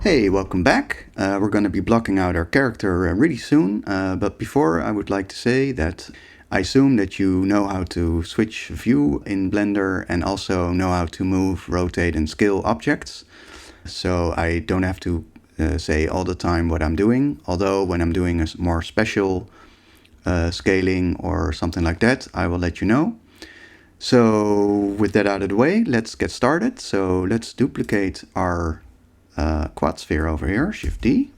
Hey, welcome back. We're going to be blocking out our character really soon, but before I would like to say that I assume that you know how to switch view in Blender and also know how to move, rotate and scale objects. So I don't have to say all the time what I'm doing, although when I'm doing a more special scaling or something like that, I will let you know. So with that out of the way, let's get started. So let's duplicate our quad sphere over here, Shift D,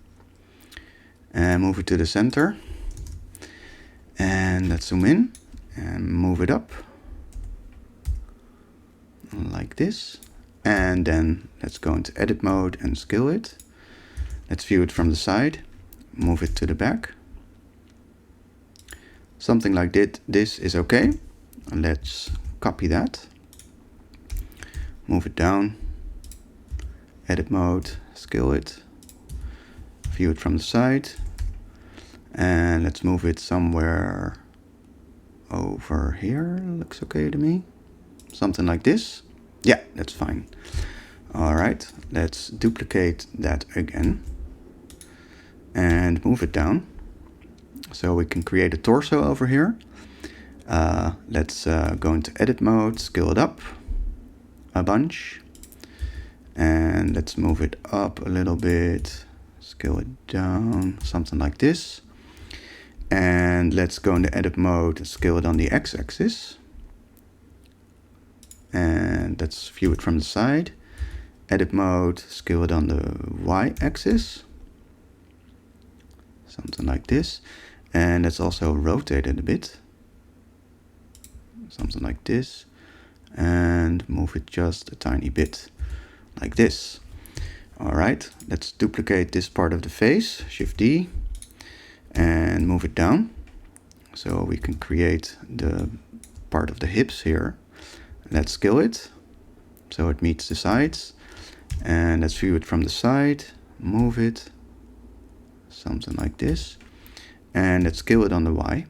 and move it to the center. And let's zoom in and move it up like this. And then let's go into edit mode and scale it. Let's view it from the side, move it to the back. Something like this is okay. Let's copy that, move it down, edit mode, scale it, view it from the side, and let's move it somewhere over here. Looks okay to me. Something like this. Yeah, that's fine. All right, let's duplicate that again and move it down so we can create a torso over here. Let's go into edit mode, scale it up a bunch, and let's move it up a little bit, scale it down, something like this. And let's go into edit mode, scale it on the x-axis, and let's view it from the side. Edit mode, scale it on the y-axis, something like this. And let's also rotate it a bit, something like this, and move it just a tiny bit like this. All right, let's duplicate this part of the face, Shift D, and move it down so we can create the part of the hips here. Let's scale it so it meets the sides, and let's view it from the side, move it, something like this, and let's scale it on the Y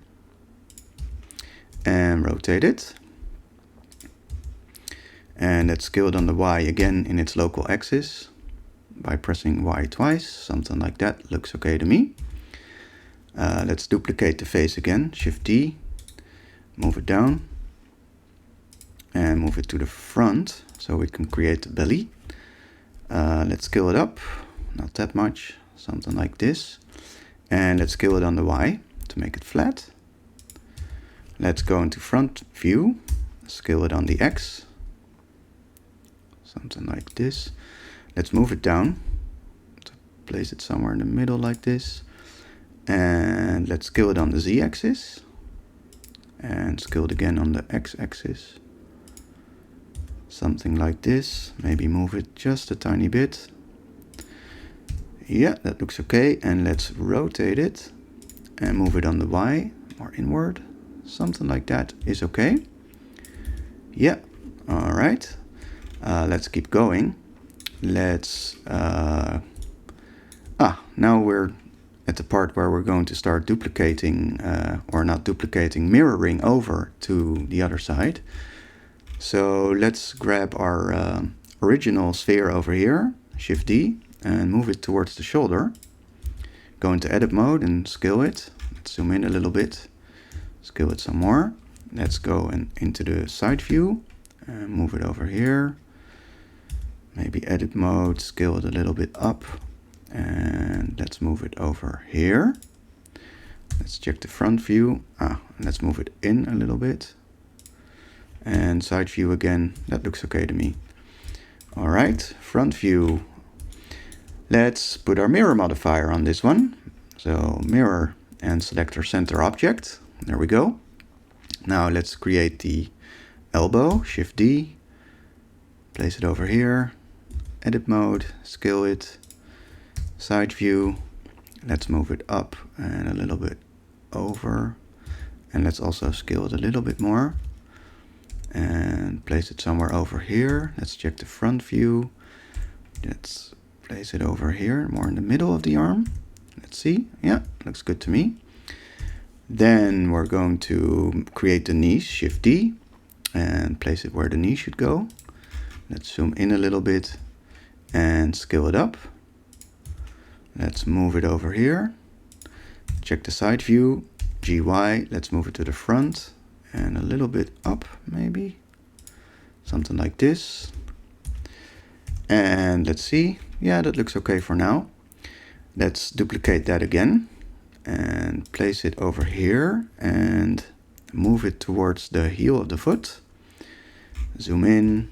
and rotate it. And let's scale it on the Y again in its local axis by pressing Y twice, something like that. Looks okay to me. Let's duplicate the face again, Shift D, move it down, and move it to the front so we can create the belly. Let's scale it up, not that much, something like this. And let's scale it on the Y to make it flat. Let's go into front view, scale it on the X, something like this. Let's move it down to place it somewhere in the middle like this. And let's scale it on the Z-axis and scale it again on the X-axis, something like this. Maybe move it just a tiny bit. Yeah, that looks okay. And let's rotate it and move it on the Y, more inward, something like that is okay. Yeah, all right. Let's keep going. Let's now we're at the part where we're going to start duplicating, or not duplicating, mirroring over to the other side. So let's grab our original sphere over here, Shift D, and move it towards the shoulder. Go into edit mode and scale it. Let's zoom in a little bit, scale it some more. Let's go into the side view and move it over here. Maybe edit mode, scale it a little bit up, and let's move it over here. Let's check the front view. Let's move it in a little bit. And side view again, that looks okay to me. All right, front view. Let's put our mirror modifier on this one. So mirror and select our center object. There we go. Now let's create the elbow, Shift D, place it over here, edit mode, scale it, side view. Let's move it up and a little bit over. And let's also scale it a little bit more and place it somewhere over here. Let's check the front view. Let's place it over here, more in the middle of the arm. Let's see. Yeah, looks good to me. Then we're going to create the knees, Shift D, and place it where the knee should go. Let's zoom in a little bit and scale it up. Let's move it over here. Check the side view, GY, let's move it to the front and a little bit up maybe. Something like this. And let's see, yeah, that looks okay for now. Let's duplicate that again and place it over here and move it towards the heel of the foot. Zoom in,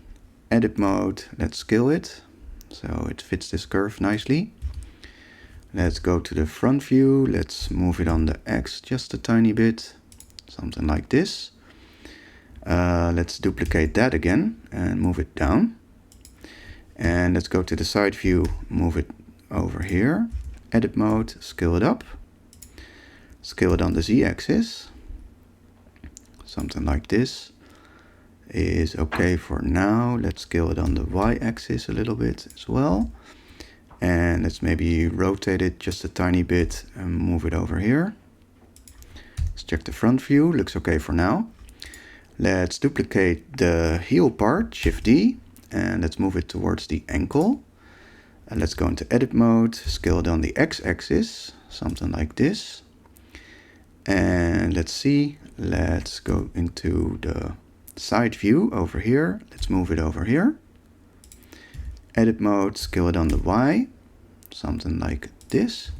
edit mode, let's scale it so it fits this curve nicely. Let's go to the front view, let's move it on the X just a tiny bit, something like this. Let's duplicate that again and move it down. And let's go to the side view, move it over here, edit mode, scale it up. Scale it on the Z-axis, something like this is okay for now. Let's scale it on the Y-axis a little bit as well. And let's maybe rotate it just a tiny bit and move it over here. Let's check the front view, looks okay for now. Let's duplicate the heel part, Shift D, and let's move it towards the ankle. And let's go into edit mode, scale it on the X-axis, something like this. And let's see, let's go into the side view over here. Let's move it over here. Edit mode, scale it on the Y, something like this.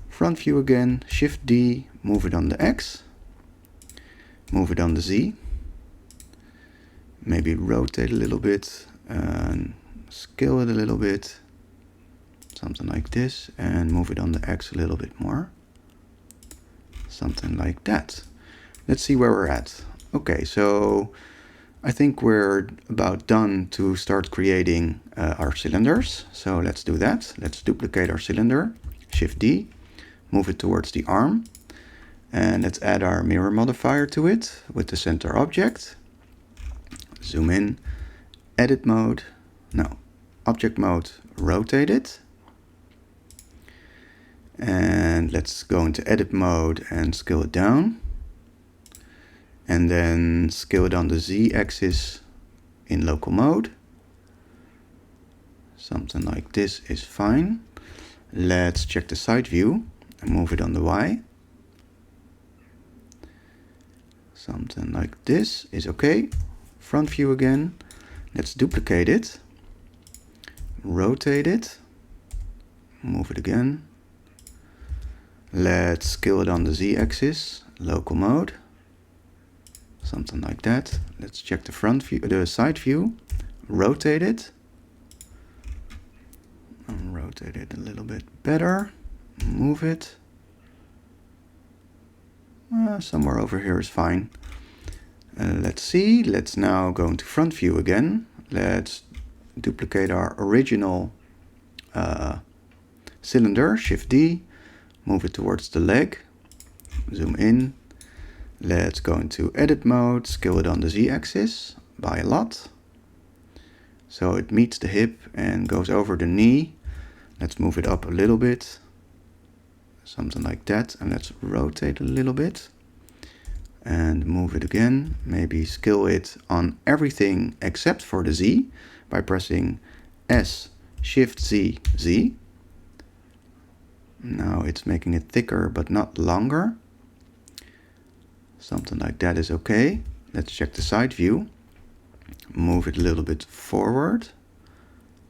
Front view again, Shift D, move it on the X. Move it on the Z. Maybe rotate a little bit and scale it a little bit. Something like this. And move it on the X a little bit more. Something like that. Let's see where we're at. Okay, so I think we're about done to start creating our cylinders. So let's do that. Let's duplicate our cylinder, Shift D, move it towards the arm. And let's add our mirror modifier to it with the center object. Zoom in, edit mode, no, object mode, rotate it. And let's go into edit mode and scale it down. And then scale it on the Z-axis in local mode. Something like this is fine. Let's check the side view and move it on the Y. Something like this is okay. Front view again. Let's duplicate it. Rotate it. Move it again. Let's scale it on the Z-axis, local mode. Something like that. Let's check the front view, the side view. Rotate it. And rotate it a little bit better. Move it. Somewhere over here is fine. Let's see. Let's now go into front view again. Let's duplicate our original cylinder. Shift D. Move it towards the leg. Zoom in. Let's go into edit mode, scale it on the Z-axis by a lot. So it meets the hip and goes over the knee. Let's move it up a little bit. Something like that. And let's rotate a little bit. And move it again. Maybe scale it on everything except for the Z by pressing S, Shift Z, Z. Now it's making it thicker but not longer. Something like that is okay. Let's check the side view. Move it a little bit forward.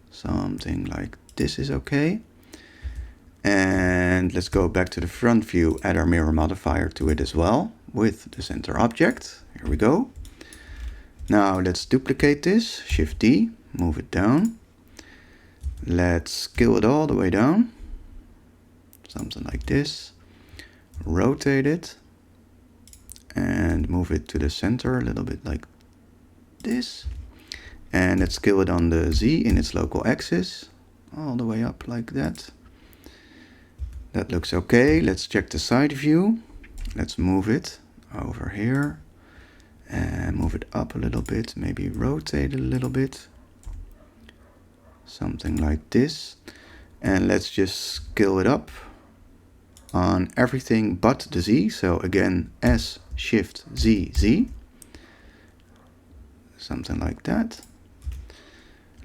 Something like this is okay. And let's go back to the front view, add our mirror modifier to it as well with the center object. Here we go. Now let's duplicate this, Shift D, move it down. Let's scale it all the way down. Something like this. Rotate it. And move it to the center a little bit like this. And let's scale it on the Z in its local axis. All the way up like that. That looks okay. Let's check the side view. Let's move it over here. And move it up a little bit. Maybe rotate it a little bit. Something like this. And let's just scale it up on everything but the Z. So again, S, Shift, Z, Z. Something like that.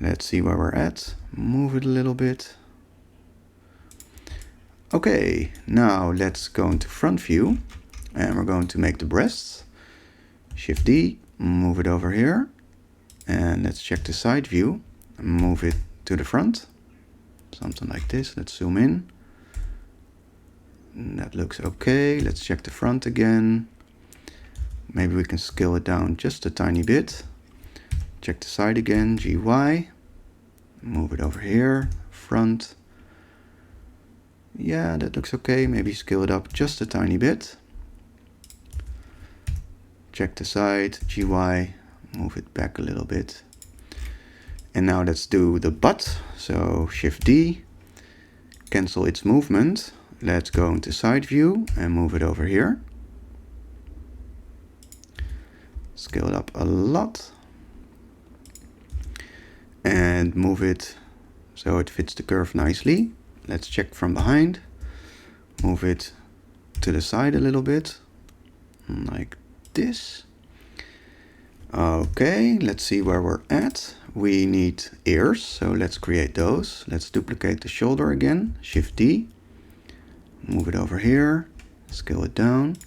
Let's see where we're at. Move it a little bit. Okay, now let's go into front view and we're going to make the breasts. Shift D, move it over here, and let's check the side view and move it to the front. Something like this. Let's zoom in. That looks okay. Let's check the front again. Maybe we can scale it down just a tiny bit. Check the side again, GY. Move it over here, front. Yeah, that looks okay. Maybe scale it up just a tiny bit. Check the side, GY, move it back a little bit. And now let's do the butt. So Shift D, cancel its movement. Let's go into side view and move it over here. Scale it up a lot. And move it so it fits the curve nicely. Let's check from behind. Move it to the side a little bit, like this. Okay, let's see where we're at. We need ears, so let's create those. Let's duplicate the shoulder again, Shift D. Move it over here, scale it down.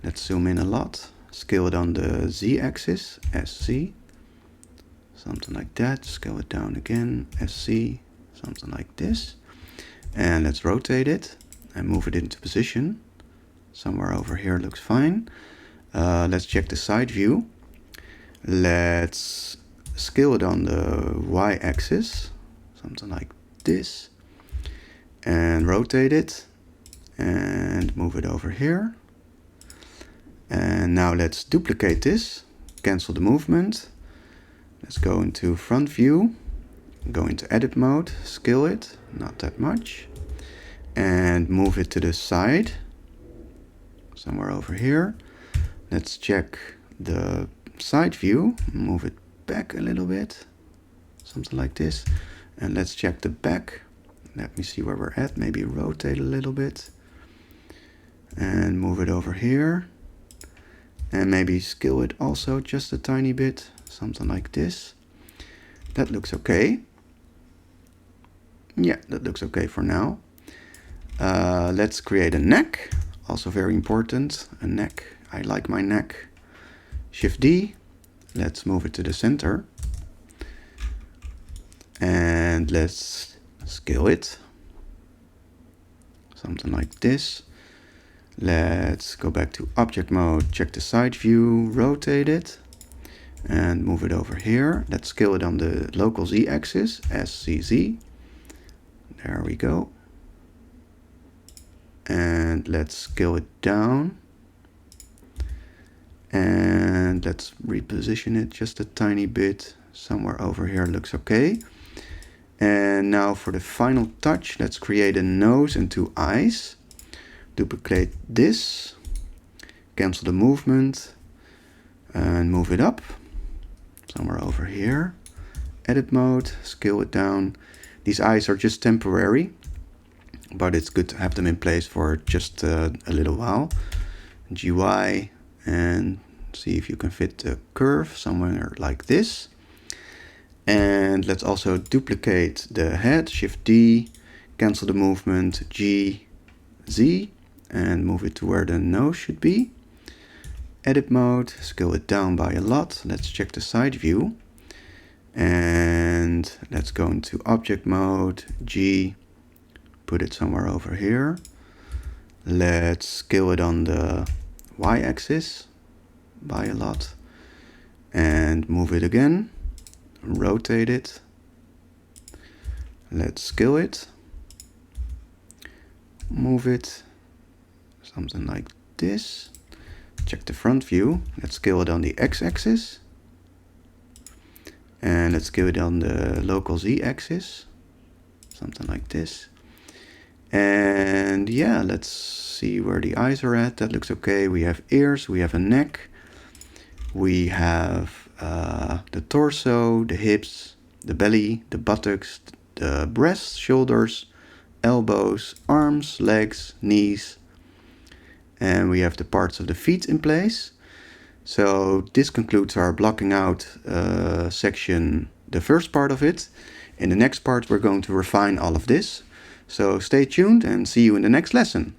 Let's zoom in a lot. Scale it on the Z-axis, SC. Something like that. Scale it down again, SC. Something like this. And let's rotate it and move it into position. Somewhere over here looks fine. Let's check the side view. Let's scale it on the Y-axis. Something like this. And rotate it. And move it over here. And now let's duplicate this. Cancel the movement. Let's go into front view. Go into edit mode. Scale it. Not that much. And move it to the side. Somewhere over here. Let's check the side view. Move it back a little bit. Something like this. And let's check the back. Let me see where we're at. Maybe rotate a little bit. And move it over here. And maybe scale it also just a tiny bit. Something like this. That looks okay. Yeah, that looks okay for now. Let's create a neck. Also very important. A neck. I like my neck. Shift D. Let's move it to the center. And let's scale it. Something like this. Let's go back to object mode, check the side view, rotate it, and move it over here. Let's scale it on the local Z-axis, SCZ. There we go. And let's scale it down. And let's reposition it just a tiny bit. Somewhere over here looks okay. And now for the final touch, let's create a nose and two eyes. Duplicate this, cancel the movement, and move it up. Somewhere over here. Edit mode, scale it down. These eyes are just temporary, but it's good to have them in place for just a little while. GY, and see if you can fit the curve somewhere like this. And let's also duplicate the head, Shift D, cancel the movement, G, Z, and move it to where the nose should be. Edit mode, scale it down by a lot. Let's check the side view. And let's go into object mode, G, put it somewhere over here. Let's scale it on the Y-axis by a lot. And move it again. Rotate it. Let's scale it. Move it. Something like this. Check the front view. Let's scale it on the X-axis. And let's scale it on the local Z-axis. Something like this. And yeah, let's see where the eyes are at. That looks okay. We have ears, we have a neck. We have the torso, the hips, the belly, the buttocks, the breasts, shoulders, elbows, arms, legs, knees. And we have the parts of the feet in place. So this concludes our blocking out section, the first part of it. In the next part, we're going to refine all of this. So stay tuned and see you in the next lesson.